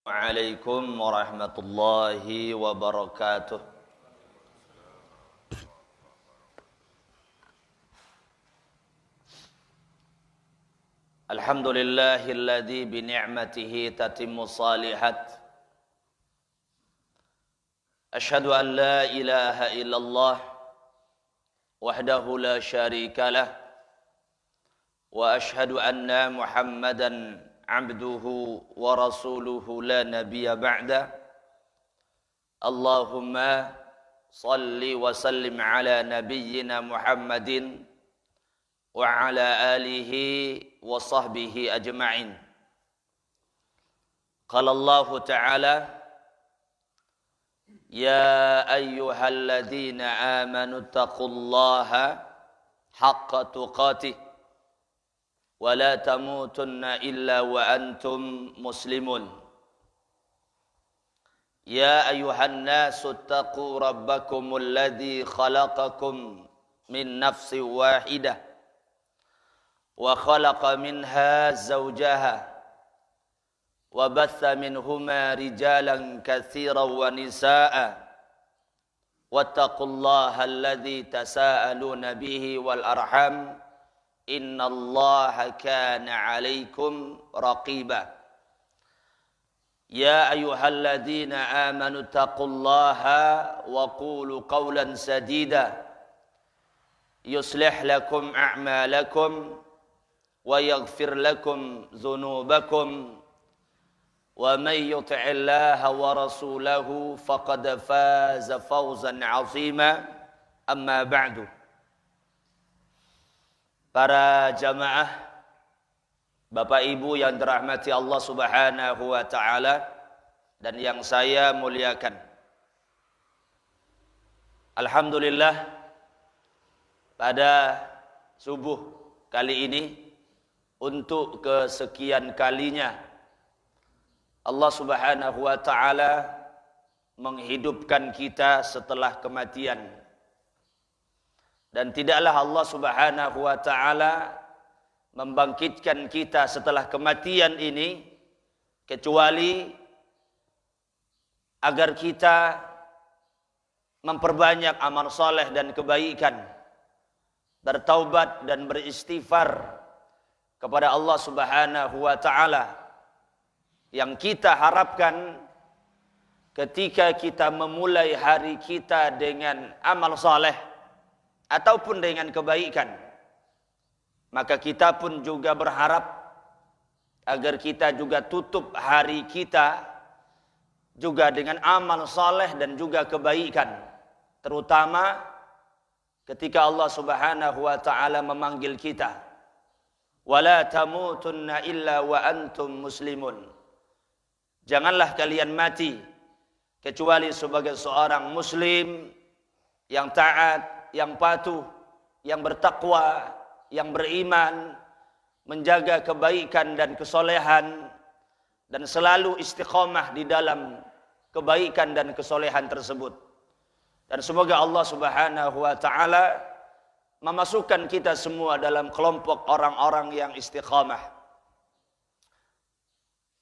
Assalamualaikum warahmatullahi wabarakatuh. Alhamdulillahilladzi bi ni'matihi tatimmu shalihat. Asyhadu an la ilaha illallah wahdahu la syarika lah wa asyhadu anna Muhammadan abduhu wa rasuluhu la nabiyya ba'da. Allahumma salli wa sallim ala nabiyyina Muhammadin wa ala alihi wa sahbihi ajma'in. Qala Allah ta'ala ya ayyuhalladzina amanu taqullaha haqqa tuqatih wa la tamutunna illa wa antum muslimun. Ya ayyuhan nasu taqu rabbakumul ladzi khalaqakum min nafsin wahidah wa khalaqa minha zawjaha wa batha minhuma rijalan katsiran wa nisaa'a wattaqullaha alladzi tasaaluna bihi wal arham innallaha kana 'alaikum raqiba. Ya ayyuhalladzina amanu taqullaha wa qulu qawlan sadida yuslih lakum a'malakum wa yaghfir lakum dhunubakum wa may yuti'illaha wa rasulahu faqad faza fawzan 'azima. Amma ba'du. Para jamaah, Bapak Ibu yang dirahmati Allah Subhanahu wa taala dan yang saya muliakan. Alhamdulillah, pada subuh kali ini untuk kesekian kalinya Allah Subhanahu wa taala menghidupkan kita setelah kematian. Dan tidaklah Allah Subhanahu wa taala membangkitkan kita setelah kematian ini kecuali agar kita memperbanyak amal saleh dan kebaikan, bertaubat dan beristighfar kepada Allah Subhanahu wa taala. Yang kita harapkan ketika kita memulai hari kita dengan amal saleh ataupun dengan kebaikan, maka kita pun juga berharap agar kita juga tutup hari kita juga dengan amal saleh dan juga kebaikan, terutama ketika Allah Subhanahu wa taala memanggil kita, wala tamutunna illa wa antum muslimun. Janganlah kalian mati kecuali sebagai seorang muslim yang taat, yang patuh, yang bertakwa, yang beriman, menjaga kebaikan dan kesolehan, dan selalu istiqamah di dalam kebaikan dan kesolehan tersebut. Dan semoga Allah Subhanahu wa taala memasukkan kita semua dalam kelompok orang-orang yang istiqamah.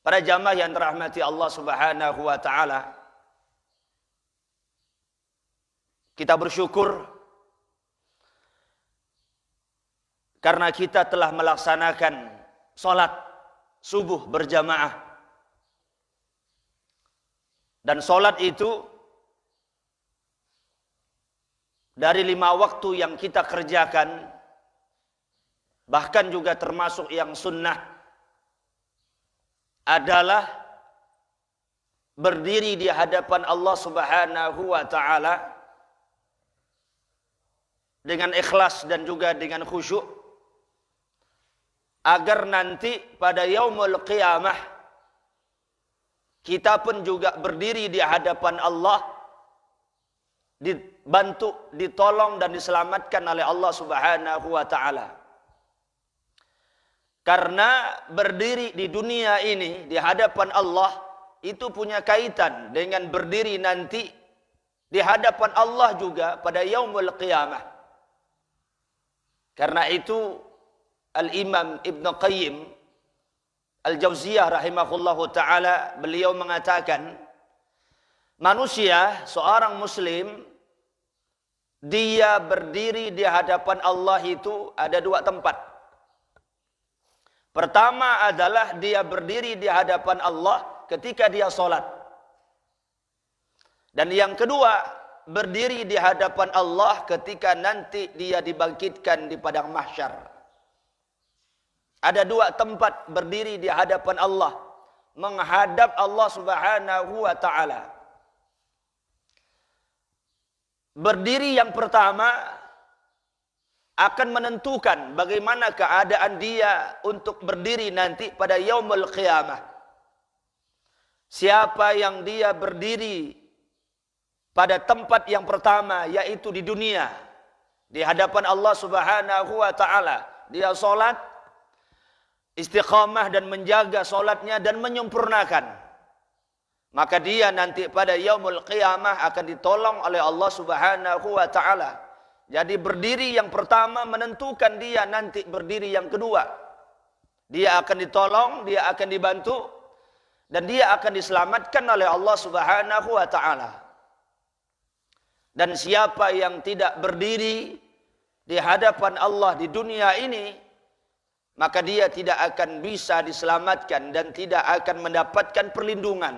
Para jamaah yang dirahmati Allah Subhanahu wa taala, kita bersyukur karena kita telah melaksanakan sholat subuh berjamaah. Dan sholat itu dari 5 waktu yang kita kerjakan, bahkan juga termasuk yang sunnah, adalah berdiri di hadapan Allah Subhanahu wa taala dengan ikhlas dan juga dengan khusyuk, agar nanti pada yaumul qiyamah kita pun juga berdiri di hadapan Allah, dibantu, ditolong dan diselamatkan oleh Allah Subhanahu wa taala. Karena berdiri di dunia ini di hadapan Allah itu punya kaitan dengan berdiri nanti di hadapan Allah juga pada yaumul qiyamah. Karena itu Al-Imam Ibn Qayyim Al-Jauziyah rahimahullahu taala, beliau mengatakan, manusia, seorang muslim, dia berdiri di hadapan Allah itu ada dua tempat. Pertama adalah dia berdiri di hadapan Allah ketika dia sholat. Dan yang kedua, berdiri di hadapan Allah ketika nanti dia dibangkitkan di padang mahsyar. Ada dua tempat berdiri di hadapan Allah, menghadap Allah Subhanahu wa taala. Berdiri yang pertama akan menentukan bagaimana keadaan dia untuk berdiri nanti pada yaumul qiyamah. Siapa yang dia berdiri pada tempat yang pertama, yaitu di dunia, di hadapan Allah Subhanahu wa taala, dia salat, istiqamah dan menjaga salatnya dan menyempurnakan, maka dia nanti pada yaumul qiyamah akan ditolong oleh Allah Subhanahu wa taala. Jadi berdiri yang pertama menentukan dia nanti berdiri yang kedua. Dia akan ditolong, dia akan dibantu, dan dia akan diselamatkan oleh Allah Subhanahu wa taala. Dan siapa yang tidak berdiri di hadapan Allah di dunia ini, maka dia tidak akan bisa diselamatkan dan tidak akan mendapatkan perlindungan.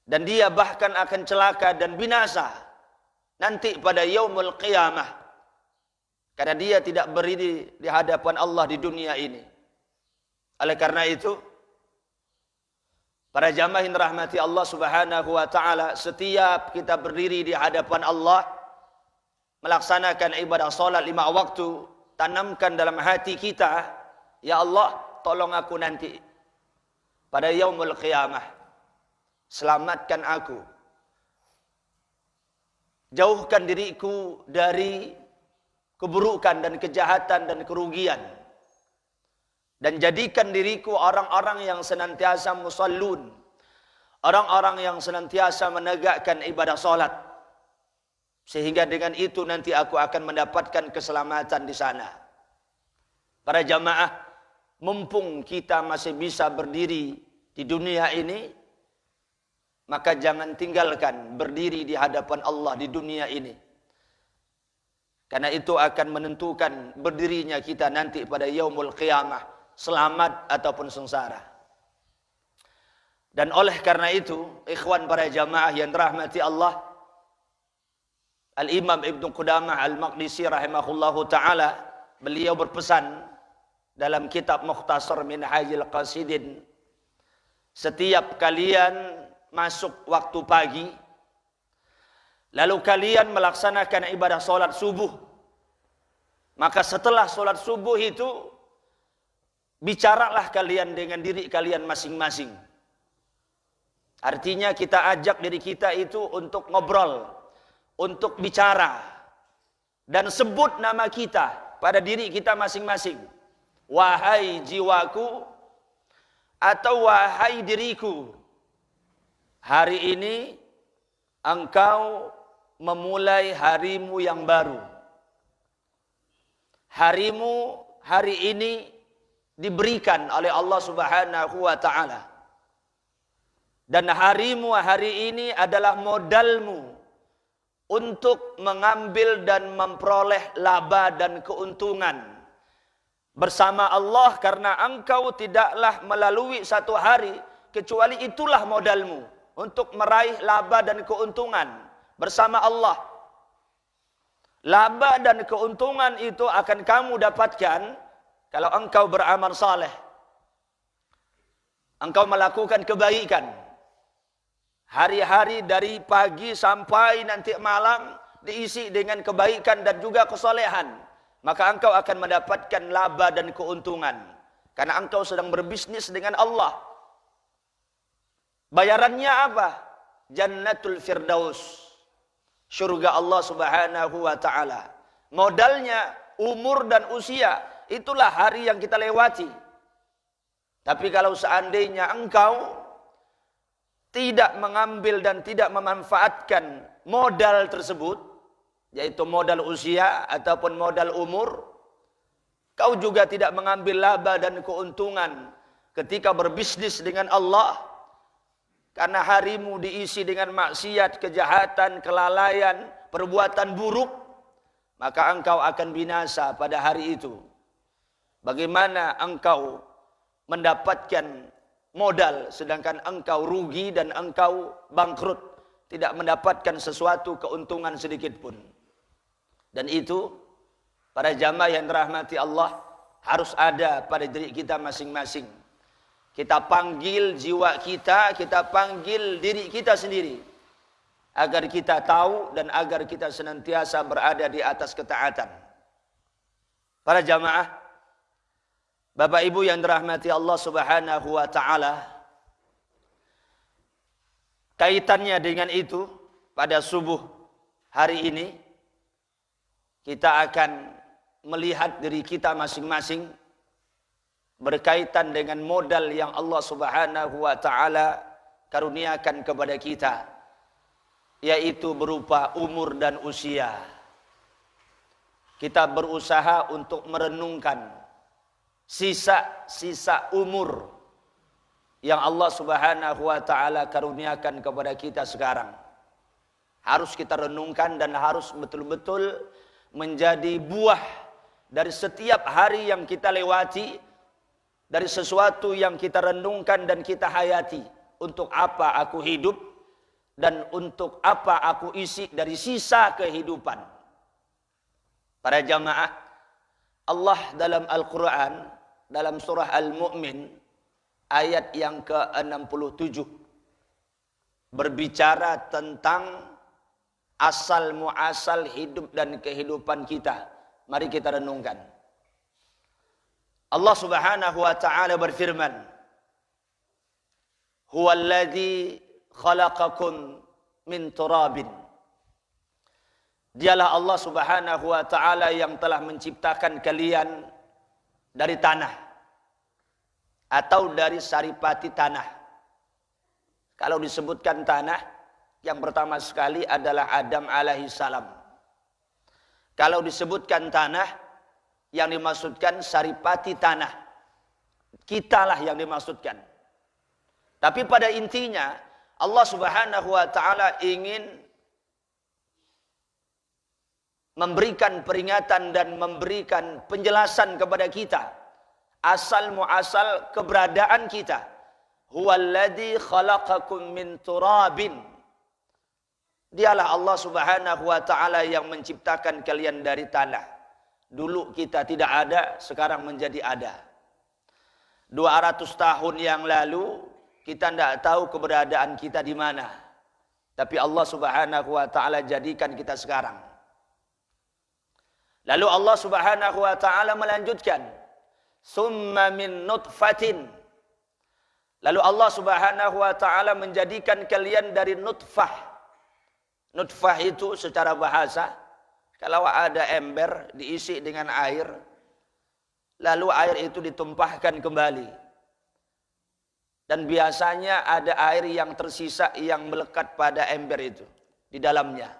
Dan dia bahkan akan celaka dan binasa nanti pada yaumul qiyamah, karena dia tidak berdiri di hadapan Allah di dunia ini. Oleh karena itu, para jamaah yang rahmati Allah Subhanahu wa taala, setiap kita berdiri di hadapan Allah melaksanakan ibadah salat 5 waktu, tanamkan dalam hati kita, ya Allah, tolong aku nanti pada yaumul qiyamah. Selamatkan aku. Jauhkan diriku dari keburukan dan kejahatan dan kerugian. Dan jadikan diriku orang-orang yang senantiasa musallun. Orang-orang yang senantiasa menegakkan ibadah salat. Sehingga dengan itu nanti aku akan mendapatkan keselamatan di sana. Para jamaah, mumpung kita masih bisa berdiri di dunia ini, maka jangan tinggalkan berdiri di hadapan Allah di dunia ini. Karena itu akan menentukan berdirinya kita nanti pada yaumul qiyamah, selamat ataupun sengsara. Dan oleh karena itu, ikhwan para jamaah yang dirahmati Allah, Al-Imam Ibnu Qudamah Al-Maqdisi rahimahullahu ta'ala, beliau berpesan dalam kitab Mukhtasar Minhajil Qasidin, setiap kalian masuk waktu pagi, lalu kalian melaksanakan ibadah solat subuh, maka setelah solat subuh itu bicaralah kalian dengan diri kalian masing-masing. Artinya kita ajak diri kita itu untuk ngobrol, untuk bicara, dan sebut nama kita pada diri kita masing-masing. Wahai jiwaku, atau wahai diriku, hari ini engkau memulai harimu yang baru. Harimu hari ini diberikan oleh Allah Subhanahu wa taala. Dan harimu hari ini adalah modalmu untuk mengambil dan memperoleh laba dan keuntungan bersama Allah, karena engkau tidaklah melalui satu hari kecuali itulah modalmu untuk meraih laba dan keuntungan bersama Allah. Laba dan keuntungan itu akan kamu dapatkan kalau engkau beramal saleh. Engkau melakukan kebaikan. Hari-hari dari pagi sampai nanti malam diisi dengan kebaikan dan juga kesolehan. Maka engkau akan mendapatkan laba dan keuntungan. Karena engkau sedang berbisnis dengan Allah. Bayarannya apa? Jannatul Firdaus, surga Allah Subhanahu wa taala. Modalnya umur dan usia, itulah hari yang kita lewati. Tapi kalau seandainya engkau tidak mengambil dan tidak memanfaatkan modal tersebut, yaitu modal usia ataupun modal umur, kau juga tidak mengambil laba dan keuntungan, ketika berbisnis dengan Allah, karena harimu diisi dengan maksiat, kejahatan, kelalaian, perbuatan buruk, maka engkau akan binasa pada hari itu. Bagaimana engkau mendapatkan modal sedangkan engkau rugi dan engkau bangkrut, tidak mendapatkan sesuatu keuntungan sedikit pun. Dan itu para jamaah yang dirahmati Allah harus ada pada diri kita masing-masing. Kita panggil jiwa kita, kita panggil diri kita sendiri, agar kita tahu dan agar kita senantiasa berada di atas ketaatan. Para jamaah, Bapak Ibu yang dirahmati Allah Subhanahu wa taala, kaitannya dengan itu, pada subuh hari ini kita akan melihat diri kita masing-masing berkaitan dengan modal yang Allah Subhanahu wa taala karuniakan kepada kita, yaitu berupa umur dan usia. Kita berusaha untuk merenungkan sisa-sisa umur yang Allah Subhanahu wa taala karuniakan kepada kita sekarang. Harus kita renungkan dan harus betul-betul menjadi buah dari setiap hari yang kita lewati, dari sesuatu yang kita renungkan dan kita hayati. Untuk apa aku hidup dan untuk apa aku isi dari sisa kehidupan. Para jamaah, Allah dalam Al-Quran, dalam surah Al-Mu'min, ayat yang ke-67, berbicara tentang asal muasal hidup dan kehidupan kita. Mari kita renungkan. Allah Subhanahu wa taala berfirman, "Huwallazi khalaqakum min turabin." Dialah Allah Subhanahu wa taala yang telah menciptakan kalian dari tanah atau dari saripati tanah. Kalau disebutkan tanah, yang pertama sekali adalah Adam alaihi salam. Kalau disebutkan tanah, yang dimaksudkan saripati tanah. Kitalah yang dimaksudkan. Tapi pada intinya Allah Subhanahu wa taala ingin memberikan peringatan dan memberikan penjelasan kepada kita asal muasal keberadaan kita. Huwallazi khalaqakum min turabin. Dialah Allah Subhanahu wa taala yang menciptakan kalian dari tanah. Dulu kita tidak ada, sekarang menjadi ada. 200 tahun yang lalu kita tidak tahu keberadaan kita di mana. Tapi Allah Subhanahu wa taala jadikan kita sekarang. Lalu Allah Subhanahu wa taala melanjutkan, summa min nutfatin. Lalu Allah Subhanahu wa taala menjadikan kalian dari nutfah. Nutfah itu secara bahasa, kalau ada ember diisi dengan air, lalu air itu ditumpahkan kembali. Dan biasanya ada air yang tersisa yang melekat pada ember itu di dalamnya.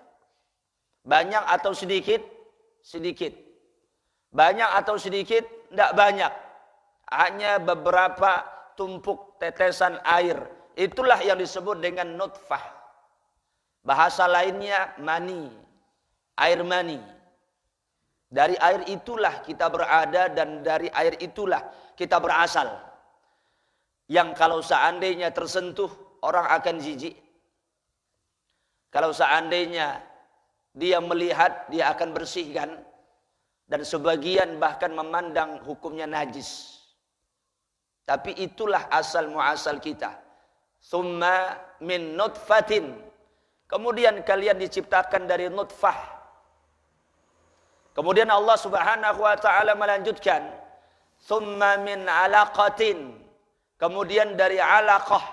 Banyak atau sedikit? Sedikit. Banyak atau sedikit? Tidak banyak. Hanya beberapa tumpuk tetesan air. Itulah yang disebut dengan nutfah. Bahasa lainnya mani. Air mani. Dari air itulah kita berada dan dari air itulah kita berasal. Yang kalau seandainya tersentuh, orang akan jijik. Kalau seandainya dia melihat, dia akan bersihkan. Dan sebagian bahkan memandang hukumnya najis. Tapi itulah asal muasal kita. Summa min nutfatin. Kemudian kalian diciptakan dari nutfah. Kemudian Allah Subhanahu wa taala melanjutkan, summa min alaqatin. Kemudian dari alaqah.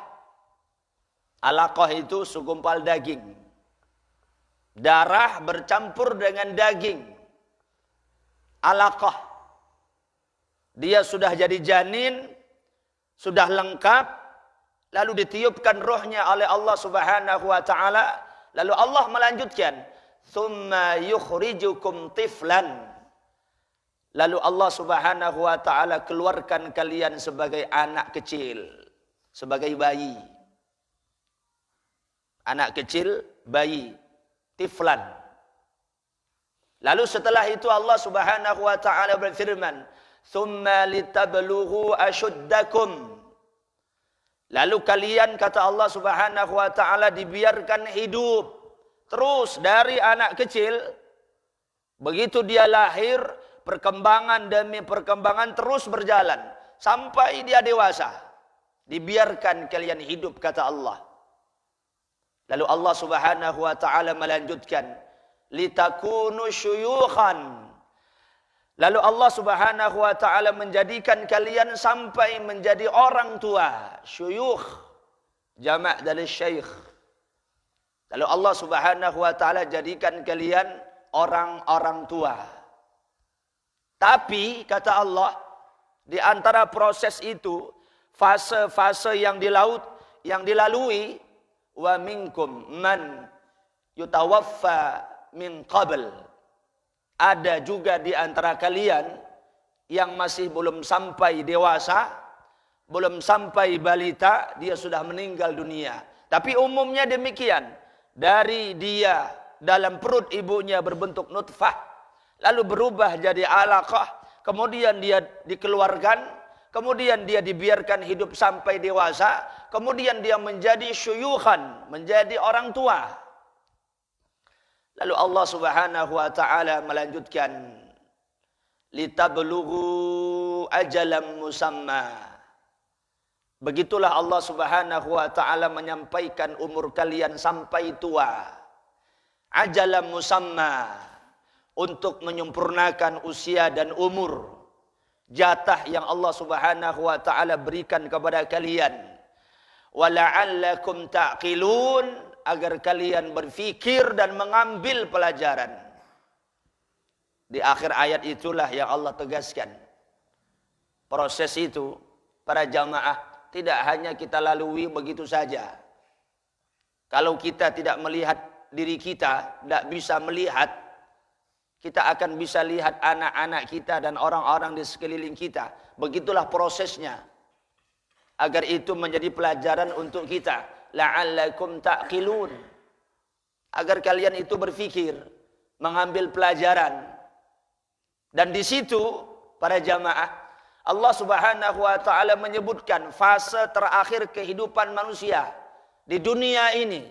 Alaqah itu segumpal daging. Darah bercampur dengan daging. Alaqah. Dia sudah jadi janin, sudah lengkap, lalu ditiupkan rohnya oleh Allah Subhanahu wa taala, lalu Allah melanjutkan, "Tsumma yukhrijukum tiflan." Lalu Allah Subhanahu wa taala keluarkan kalian sebagai anak kecil, sebagai bayi. Anak kecil, bayi, tiflan. Lalu setelah itu Allah Subhanahu wa taala berfirman, "Tsumma litablughu ashuddakum." Lalu kalian, kata Allah Subhanahu wa taala, dibiarkan hidup terus dari anak kecil. Begitu dia lahir, perkembangan demi perkembangan terus berjalan sampai dia dewasa. Dibiarkan kalian hidup, kata Allah. Lalu Allah Subhanahu wa taala melanjutkan, litakunu syuyukhan. Lalu Allah Subhanahu wa taala menjadikan kalian sampai menjadi orang tua. Syuyukh jamak dari syekh. Lalu Allah Subhanahu wa taala jadikan kalian orang-orang tua. Tapi kata Allah, di antara proses itu, fase-fase yang dilalui, wa minkum man yutawaffa min qabl. Ada juga di antara kalian yang masih belum sampai dewasa, belum sampai balita, dia sudah meninggal dunia. Tapi umumnya demikian. Dari dia dalam perut ibunya berbentuk nutfah, lalu berubah jadi alaqah, kemudian dia dikeluarkan, kemudian dia dibiarkan hidup sampai dewasa, kemudian dia menjadi syuyukhan, menjadi orang tua. Lalu Allah Subhanahu wa taala melanjutkan, litablughu ajalan musamma. Begitulah Allah Subhanahu wa taala menyampaikan umur kalian sampai tua. Ajalan musamma, untuk menyempurnakan usia dan umur. Jatah yang Allah Subhanahu wa taala berikan kepada kalian. Wala'allakum ta'qilun, agar kalian berfikir dan mengambil pelajaran. Di akhir ayat itulah yang Allah tegaskan. Proses itu, para jamaah, tidak hanya kita lalui begitu saja. Kalau kita tidak melihat diri kita, tidak bisa melihat, kita akan bisa lihat anak-anak kita dan orang-orang di sekeliling kita. Begitulah prosesnya. Agar itu menjadi pelajaran untuk kita. La'allakum ta'qilun. Agar kalian itu berfikir, mengambil pelajaran. Dan di situ, para jamaah, Allah Subhanahu wa taala menyebutkan fase terakhir kehidupan manusia di dunia ini.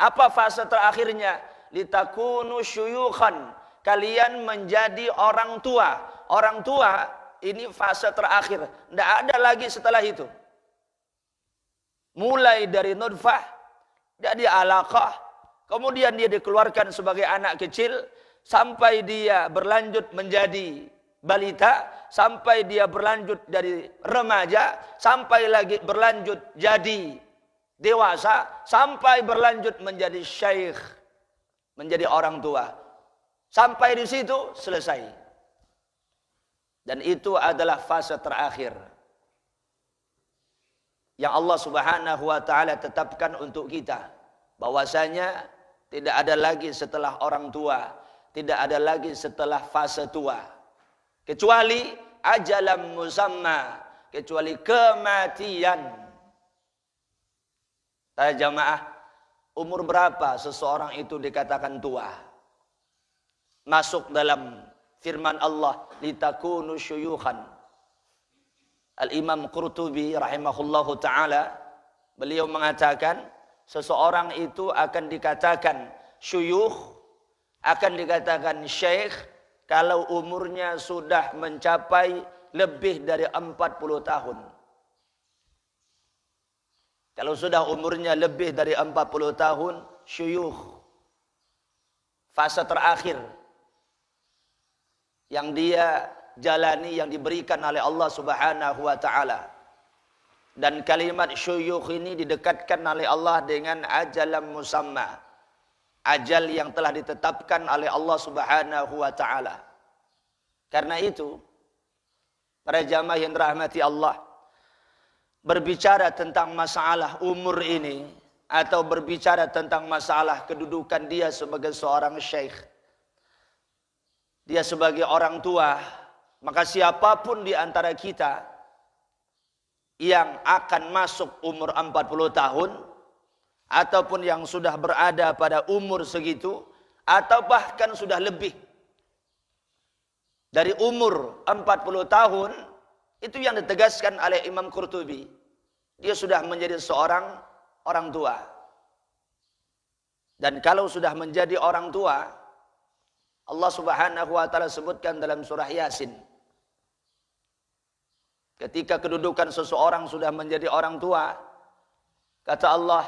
Apa fase terakhirnya? Litakunu syuyukhan, kalian menjadi orang tua. Orang tua ini fase terakhir, tidak ada lagi setelah itu. Mulai dari nutfah jadi alaqah, kemudian dia dikeluarkan sebagai anak kecil sampai dia berlanjut menjadi balita, sampai dia berlanjut dari remaja, sampai lagi berlanjut jadi dewasa, sampai berlanjut menjadi syekh, menjadi orang tua. Sampai di situ selesai. Dan itu adalah fase terakhir yang Allah Subhanahu wa taala tetapkan untuk kita, bahwasanya tidak ada lagi setelah orang tua, tidak ada lagi setelah fase tua, kecuali ajalan musamma, kecuali kematian. Para jamaah, umur berapa seseorang itu dikatakan tua? Masuk dalam firman Allah, litakunu syuyukhan. Al-Imam Qurtubi rahimahullahu ta'ala, beliau mengatakan, seseorang itu akan dikatakan syuyukh, akan dikatakan syekh, kalau umurnya sudah mencapai lebih dari 40 tahun. Kalau sudah umurnya lebih dari 40 tahun, syuyukh. Fase terakhir yang dia jalani, yang diberikan oleh Allah Subhanahu wa taala. Dan kalimat syuyukh ini didekatkan oleh Allah dengan ajalan musamma, ajal yang telah ditetapkan oleh Allah Subhanahu wa taala. Karena itu, para jamaah yang dirahmati Allah, berbicara tentang masalah umur ini, atau berbicara tentang masalah kedudukan dia sebagai seorang syekh, dia sebagai orang tua, maka siapapun di antara kita yang akan masuk umur 40 tahun, ataupun yang sudah berada pada umur segitu, atau bahkan sudah lebih dari umur 40 tahun, itu yang ditegaskan oleh Imam Qurtubi. Dia sudah menjadi seorang orang tua. Dan kalau sudah menjadi orang tua, Allah Subhanahu wa taala sebutkan dalam surah Yasin, ketika kedudukan seseorang sudah menjadi orang tua, kata Allah,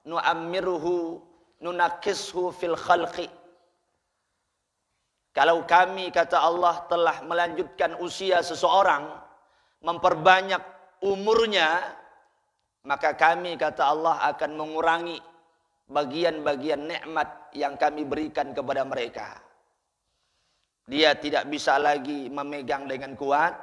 nu'ammiruhu nunakishu fil khalqi. Kalau kami, kata Allah, telah melanjutkan usia seseorang, memperbanyak umurnya, maka kami, kata Allah, akan mengurangi bagian-bagian nikmat yang kami berikan kepada mereka. Dia tidak bisa lagi memegang dengan kuat,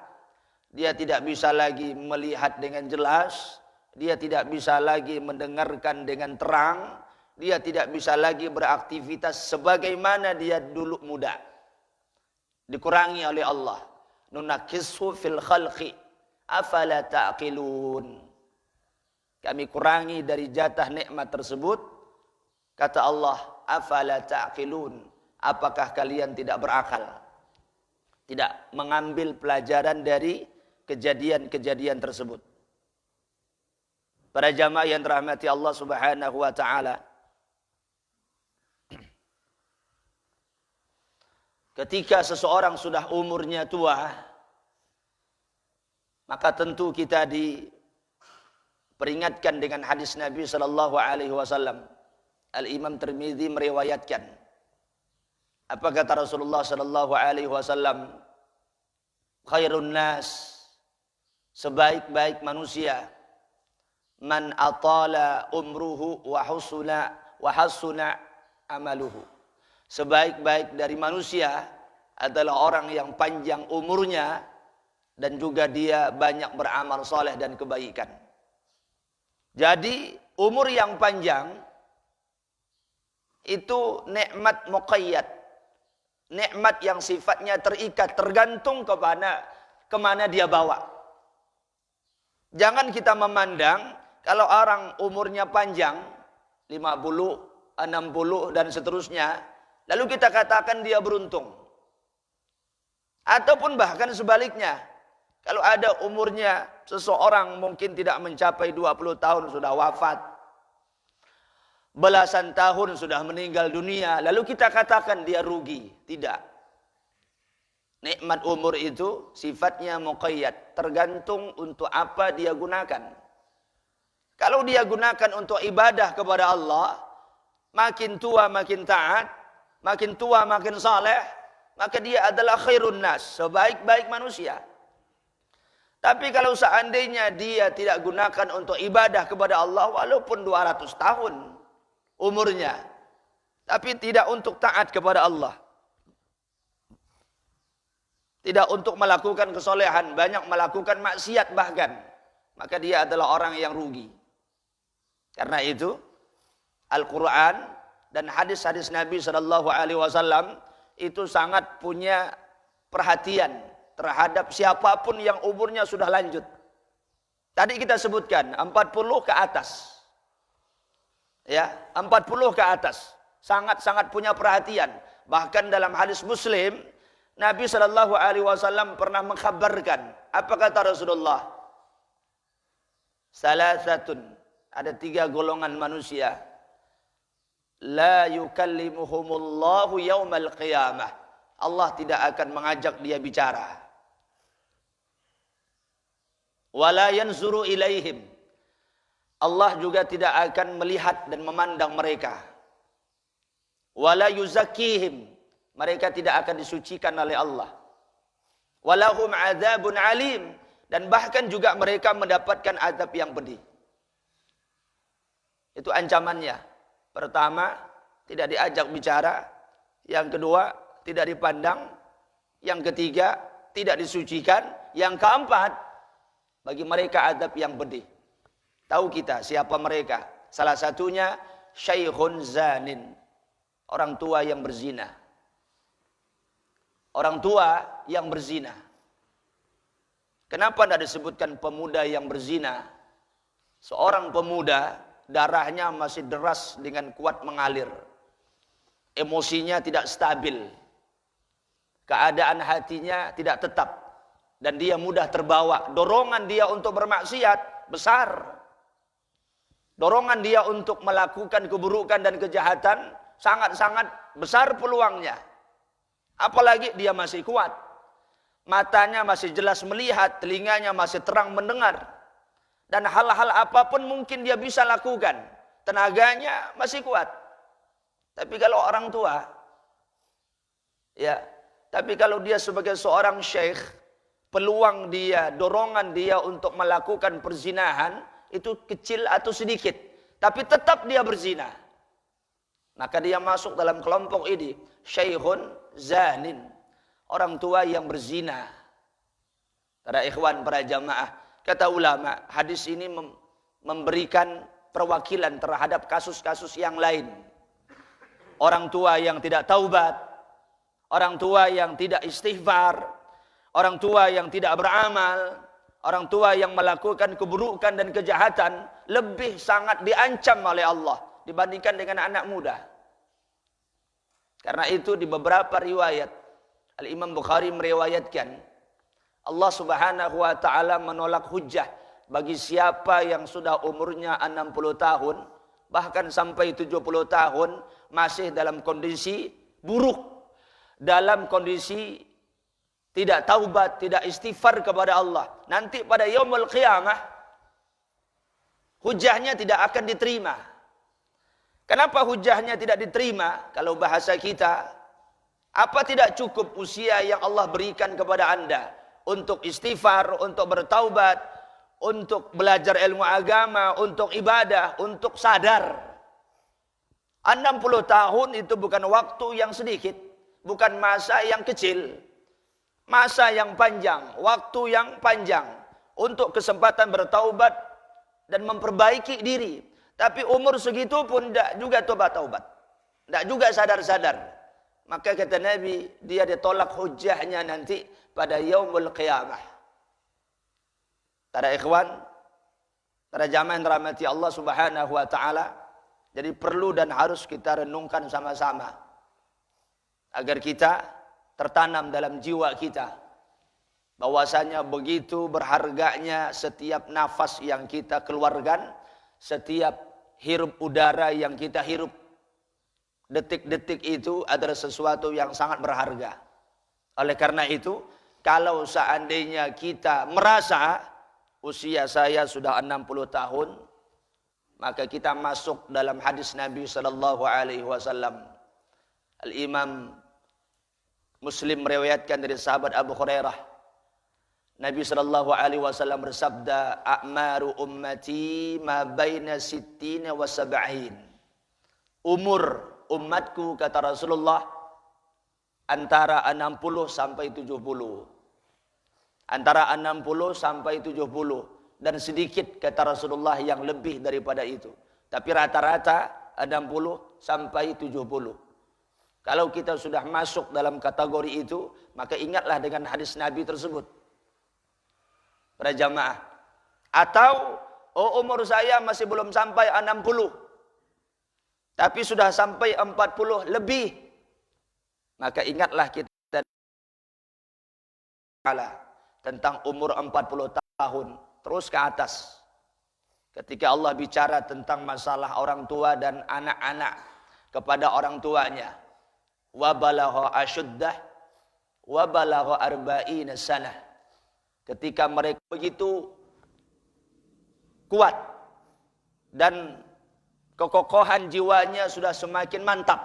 dia tidak bisa lagi melihat dengan jelas, dia tidak bisa lagi mendengarkan dengan terang, dia tidak bisa lagi beraktivitas sebagaimana dia dulu muda. Dikurangi oleh Allah. Nunakishu fil khalqi afala ta'qilun. Kami kurangi dari jatah nikmat tersebut. Kata Allah, afala ta'qilun. Apakah kalian tidak berakal? Tidak mengambil pelajaran dari kejadian-kejadian tersebut. Para jamaah yang dirahmati Allah Subhanahu wa taala, ketika seseorang sudah umurnya tua, maka tentu kita diperingatkan dengan hadis Nabi sallallahu alaihi wasallam. Al-Imam Tirmidzi meriwayatkan. Apa kata Rasulullah sallallahu alaihi wasallam? Khairun nas, sebaik-baik manusia, man atala umruhu wa hasuna amaluhu. Sebaik-baik dari manusia adalah orang yang panjang umurnya dan juga dia banyak beramal soleh dan kebaikan. Jadi umur yang panjang itu nikmat muqayyad. Nikmat yang sifatnya terikat, tergantung kepada kemana dia bawa. Jangan kita memandang kalau orang umurnya panjang, 50, 60 dan seterusnya, lalu kita katakan dia beruntung. Ataupun bahkan sebaliknya, kalau ada umurnya seseorang mungkin tidak mencapai 20 tahun sudah wafat, belasan tahun sudah meninggal dunia, lalu kita katakan dia rugi. Tidak. Nikmat umur itu sifatnya muqayyad, tergantung untuk apa dia gunakan. Kalau dia gunakan untuk ibadah kepada Allah, makin tua makin taat, makin tua makin saleh, maka dia adalah khairun nas, sebaik-baik manusia. Tapi kalau seandainya dia tidak gunakan untuk ibadah kepada Allah, walaupun 200 tahun umurnya, tapi tidak untuk taat kepada Allah, tidak untuk melakukan kesolehan, banyak melakukan maksiat bahkan, maka dia adalah orang yang rugi. Karena itu Al-Quran dan hadis-hadis Nabi SAW itu sangat punya perhatian terhadap siapapun yang umurnya sudah lanjut. Tadi kita sebutkan 40 ke atas. Ya, 40 ke atas. Sangat-sangat punya perhatian. Bahkan dalam hadis Muslim, Nabi SAW pernah mengkhabarkan. Apa kata Rasulullah? Salasatun. Ada 3 golongan manusia. La yukallimuhumullahu yaumal qiyamah. Allah tidak akan mengajak dia bicara. Wala yanzuru ilaihim. Allah juga tidak akan melihat dan memandang mereka. Wala yuzakkihim. Mereka tidak akan disucikan oleh Allah. Walahum adzabun alim. Dan bahkan juga mereka mendapatkan azab yang pedih. Itu ancamannya. Pertama, tidak diajak bicara. Yang kedua, tidak dipandang. Yang ketiga, tidak disucikan. Yang keempat, bagi mereka azab yang pedih. Tahu kita siapa mereka? Salah satunya syaikhun zanin, orang tua yang berzina. orang tua yang berzina. Kenapa tidak disebutkan pemuda yang berzina? Seorang pemuda, darahnya masih deras dengan kuat mengalir. Emosinya tidak stabil. Keadaan hatinya tidak tetap. Dan dia mudah terbawa. Dorongan dia untuk bermaksiat besar. Dorongan dia untuk melakukan keburukan dan kejahatan sangat-sangat besar peluangnya. Apalagi dia masih kuat. Matanya masih jelas melihat, telinganya masih terang mendengar. Dan hal-hal apapun mungkin dia bisa lakukan. Tenaganya masih kuat. Tapi kalau orang tua, ya, tapi kalau dia sebagai seorang syekh, peluang dia, dorongan dia untuk melakukan perzinahan itu kecil atau sedikit. Tapi tetap dia berzina. Maka dia masuk dalam kelompok ini, syekhun zanin. Orang tua yang berzina. Para ikhwan, para jamaah. Kata ulama, hadis ini memberikan perwakilan terhadap kasus-kasus yang lain. Orang tua yang tidak taubat. Orang tua yang tidak istighfar. Orang tua yang tidak beramal. Orang tua yang melakukan keburukan dan kejahatan. Lebih sangat diancam oleh Allah dibandingkan dengan anak muda. Karena itu di beberapa riwayat Al-Imam Bukhari meriwayatkan Allah Subhanahu wa taala menolak hujjah bagi siapa yang sudah umurnya 60 tahun bahkan sampai 70 tahun masih dalam kondisi buruk, dalam kondisi tidak taubat, tidak istighfar kepada Allah. Nanti pada yaumul qiyamah hujjahnya tidak akan diterima. Kenapa hujjahnya tidak diterima? Kalau bahasa kita, apa tidak cukup usia yang Allah berikan kepada anda untuk istighfar, untuk bertaubat, untuk belajar ilmu agama, untuk ibadah, untuk sadar? 60 tahun itu bukan waktu yang sedikit, bukan masa yang kecil. Masa yang panjang, waktu yang panjang untuk kesempatan bertaubat dan memperbaiki diri. Tapi umur segitu pun tidak juga taubat-taubat. Tidak juga sadar-sadar. Maka kata Nabi, dia ditolak hujahnya nanti pada yaumul qiyamah. Para ikhwan, para jamaah yang dirahmati Allah Subhanahu wa taala, jadi perlu dan harus kita renungkan sama-sama agar kita tertanam dalam jiwa kita bahwasanya begitu berharganya setiap nafas yang kita keluarkan, setiap hirup udara yang kita hirup. Detik-detik itu adalah sesuatu yang sangat berharga. Oleh karena itu, kalau seandainya kita merasa usia saya sudah 60 tahun, maka kita masuk dalam hadis Nabi sallallahu alaihi wasallam. Al-Imam Muslim meriwayatkan dari sahabat Abu Hurairah. Nabi sallallahu alaihi wasallam bersabda, "A'maru ummati ma baina sittina wa sab'in." Umur umatku, kata Rasulullah, antara 60 sampai 70. Antara 60 sampai 70. Dan sedikit, kata Rasulullah, yang lebih daripada itu. Tapi rata-rata 60 sampai 70. Kalau kita sudah masuk dalam kategori itu, maka ingatlah dengan hadis Nabi tersebut. Para jamaah. Atau, umur saya masih belum sampai 60. Tapi sudah sampai 40 lebih. Maka ingatlah kita tentang umur 40 tahun. Terus ke atas. Ketika Allah bicara tentang masalah orang tua dan anak-anak kepada orang tuanya. Wa balagha asyuddah wa balagha arba'ina sanah. Ketika mereka begitu kuat dan kekokohan jiwanya sudah semakin mantap.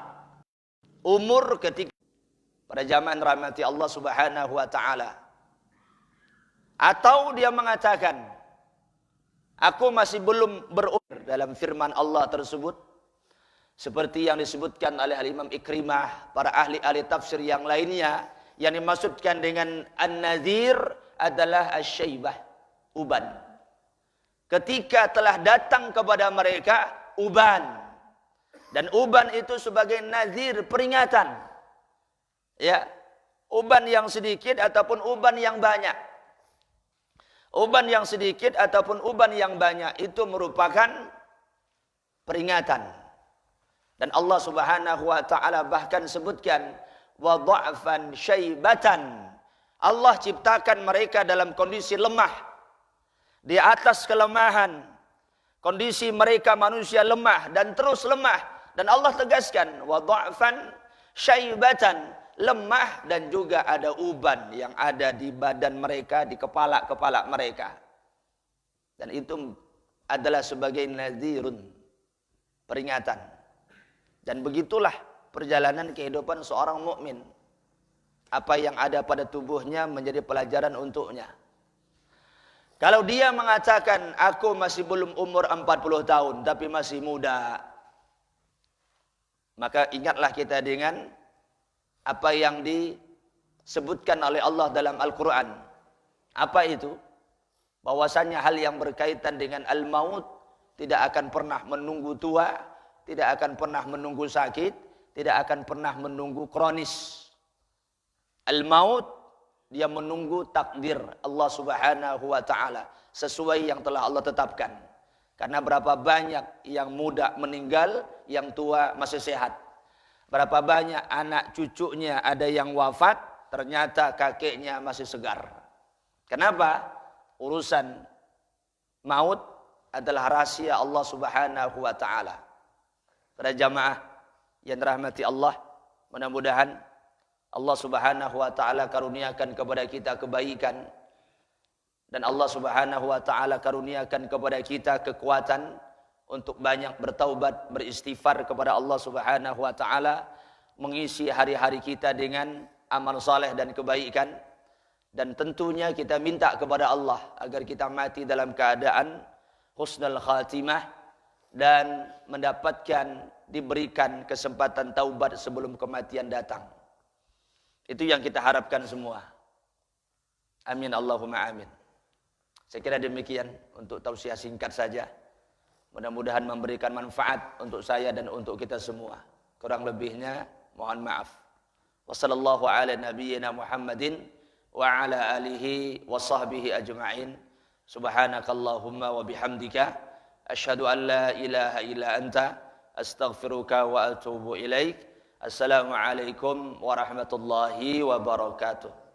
Umur ketika pada zaman rahmati Allah Subhanahu wa taala. Atau dia mengatakan, aku masih belum berumur, dalam firman Allah tersebut. Seperti yang disebutkan oleh Imam Ikrimah, para ahli-ahli tafsir yang lainnya, yang dimaksudkan dengan an-nadhir adalah asy-syaibah, uban. Ketika telah datang kepada mereka uban. Dan uban itu sebagai nazir, peringatan. Ya. uban yang sedikit ataupun uban yang banyak. Uban yang sedikit ataupun uban yang banyak itu merupakan peringatan. Dan Allah Subhanahu wa taala bahkan sebutkan wa dha'fan syaibatan. Allah ciptakan mereka dalam kondisi lemah. Di atas kelemahan. Kondisi mereka manusia lemah dan terus lemah. Dan Allah tegaskan wa dha'fan syaibatan, lemah dan juga ada uban yang ada di badan mereka, di kepala-kepala mereka. Dan itu adalah sebagai nadhirun, peringatan. Dan begitulah perjalanan kehidupan seorang mukmin. Apa yang ada pada tubuhnya menjadi pelajaran untuknya. Kalau dia mengatakan aku masih belum umur 40 tahun tapi masih muda, maka ingatlah kita dengan apa yang disebutkan oleh Allah dalam Al-Quran. Apa itu? Bahwasannya hal yang berkaitan dengan al-maut tidak akan pernah menunggu tua, tidak akan pernah menunggu sakit, tidak akan pernah menunggu kronis. Al-maut, dia menunggu takdir Allah Subhanahu wa taala sesuai yang telah Allah tetapkan. Karena berapa banyak yang muda meninggal, yang tua masih sehat. Berapa banyak anak cucunya ada yang wafat, ternyata kakeknya masih segar. Kenapa? Urusan maut adalah rahasia Allah Subhanahu wa taala. Para jamaah yang dirahmati Allah, mudah-mudahan Allah Subhanahu wa taala karuniakan kepada kita kebaikan dan Allah Subhanahu wa taala karuniakan kepada kita kekuatan untuk banyak bertaubat, beristighfar kepada Allah Subhanahu wa taala, mengisi hari-hari kita dengan amal saleh dan kebaikan. Dan tentunya kita minta kepada Allah agar kita mati dalam keadaan husnul khatimah dan mendapatkan, diberikan kesempatan taubat sebelum kematian datang. Itu yang kita harapkan semua. Amin Allahumma amin. Saya kira demikian untuk tausiah singkat saja. Mudah-mudahan memberikan manfaat untuk saya dan untuk kita semua. Kurang lebihnya mohon maaf. Wassallallahu ala nabiyyina Muhammadin wa ala alihi wa sahbihi ajma'in. Subhanakallahumma wa bihamdika asyhadu an la ilaha illa anta astaghfiruka wa atubu ilaik. Assalamualaikum warahmatullahi wabarakatuh.